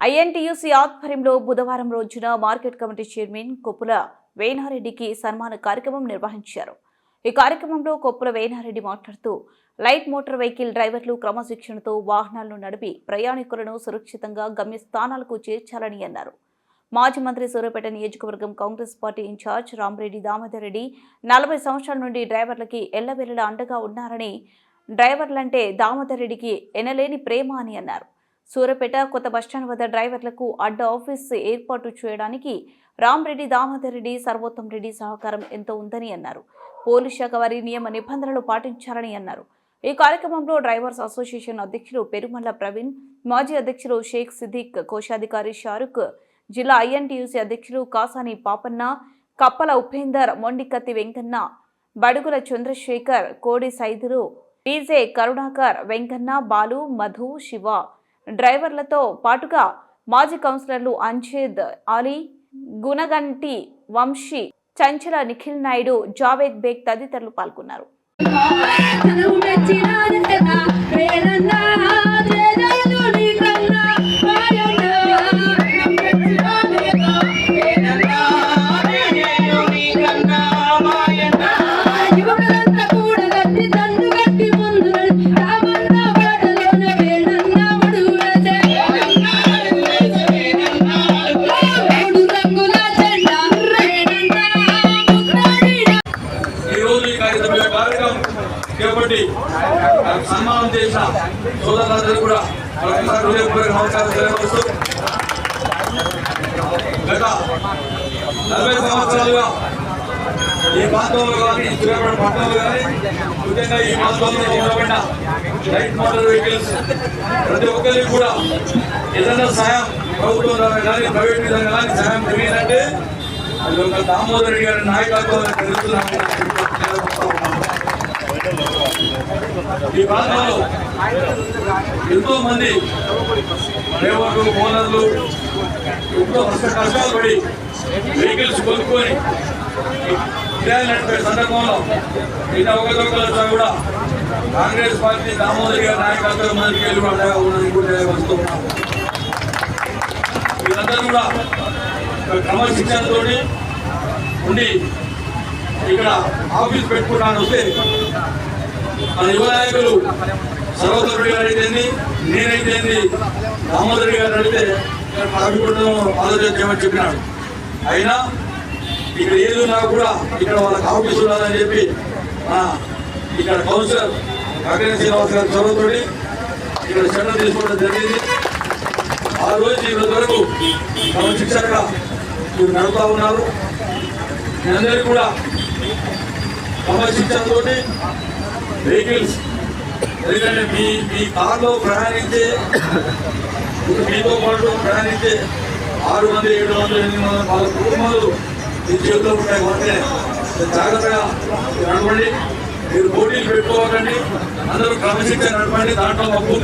INTUC ఆధ్వర్యంలో బుధవారం రోజున మార్కెట్ కమిటీ చైర్మన్ కొప్పుల వేణారెడ్డికి సన్మాన కార్యక్రమం నిర్వహించారు. ఈ కార్యక్రమంలో కొప్పుల వేణారెడ్డి మాట్లాడుతూ లైట్ మోటార్ వెహికల్ డ్రైవర్లు క్రమశిక్షణతో వాహనాలను నడిపి ప్రయాణికులను సురక్షితంగా గమ్యస్థానాలకు చేర్చాలని అన్నారు. మాజీ మంత్రి సూర్యాపేట నియోజకవర్గం కాంగ్రెస్ పార్టీ ఇన్ఛార్జ్ రామరెడ్డి దామోదర్ రెడ్డి 40 సంవత్సరాల నుండి డ్రైవర్లకి ఎల్లవేళలా అండగా ఉన్నారని, డ్రైవర్లంటే దామోదర్ రెడ్డికి ఎనలేని ప్రేమ అని అన్నారు. సూర్యాపేట కొత్త బస్టాండ్ వద్ద డ్రైవర్లకు అడ్డ ఆఫీస్ ఏర్పాటు చేయడానికి రామరెడ్డి దామోదర్ రెడ్డి, సర్వోత్తం రెడ్డి సహకారం ఎంతో ఉందని అన్నారు. పోలీస్ శాఖ వారి నియమ నిబంధనలు పాటించాలని అన్నారు. ఈ కార్యక్రమంలో డ్రైవర్స్ అసోసియేషన్ అధ్యక్షులు పెరుమల్ల ప్రవీణ్, మాజీ అధ్యక్షులు షేక్ సిద్దిక్, కోశాధికారి షారుఖ్, జిల్లా ఐఎన్టీయూసీ అధ్యక్షులు కాసాని పాపన్న, కప్పల ఉపేందర్, మొండికత్తి వెంకన్న, బడుగుల చంద్రశేఖర్, కోడి సైదులు, డీజే కరుణాకర్, వెంకన్న, బాలు, మధు, శివ, డ్రైవర్లతో పాటుగా మాజీ కౌన్సిలర్లు అంజద్ అలీ, గుణగంటి వంశీ, చంచల నిఖిల్ నాయుడు, జావేద్ బేగ్ తదితరులు పాల్గొన్నారు. సన్మానం చేసిన సోదరులందరూ కూడా నమస్కారం తెలియవచ్చు. గత 40 సంవత్సరాలుగా ఈ ప్రాంతంలో కానీ, సూర్యాపేట పట్టణంలో కానీ, ముఖ్యంగా ఈ ప్రాంతంలో ఉండబడిన లైట్ మోటార్ వెహికల్స్ ప్రతి ఒక్కరికి కూడా ఏదైనా సహాయం ప్రభుత్వం కానీ ప్రైవేట్ విధంగా కానీ సహాయం జరిగిందంటే అది ఒక దామోదర్ రెడ్డి గారి నాయకత్వంలో తెలుస్తున్నాము. ఈ ప్రాంతంలో ఎంతో మంది డ్రైవర్లు, ఓనర్లు ఎంతో కష్టాలు పడి వెహికల్స్ కొనుక్కొని నడిపే సందర్భంలో మిగతా ఒకరితో కూడా కాంగ్రెస్ పార్టీ దామోదర్ గారి నాయకత్వం మందికి వెళ్ళి కూడా వస్తూ ఉన్నాము. వీళ్ళందరూ కూడా క్రమశిక్షణతో ఉండి ఇక్కడ ఆఫీస్ పెట్టుకుంటాను వస్తే మన యువ నాయకులు సర్వోత్తం రెడ్డి గారు అయితేంది, నేనైతేంది, దామోదర్ రెడ్డి గారు అడిగితే ఆలోచన చేయమని చెప్పినాడు. అయినా ఇక్కడ ఏది ఉన్నా కూడా ఇక్కడ వాళ్ళకి ఆఫీస్ ఉండాలని చెప్పి ఇక్కడ కౌన్సిలర్ కాకరేని శ్రీనివాస్ గారి చొరవతో ఇక్కడ చట్టం తీసుకోవడం జరిగింది. ఆ రోజు ఈ రోజు వరకు క్రమశిక్షణగా మీరు నడుపుతా ఉన్నారు. అందరికీ కూడా క్రమశిక్షణతో వెహికల్స్, ఎందుకంటే మీ కార్లో ప్రయాణించే మీతో పాటు ప్రయాణించే 6 మంది, 7 మంది, 8 మంది వాళ్ళ కుటుంబాలు మీ చేతిలో ఉంటాయి. అంటే జాగ్రత్తగా నడపండి, మీరు పోటీలు పెట్టుకోవాలండి, అందరూ క్రమశిక్షణ నడపండి. దాంట్లో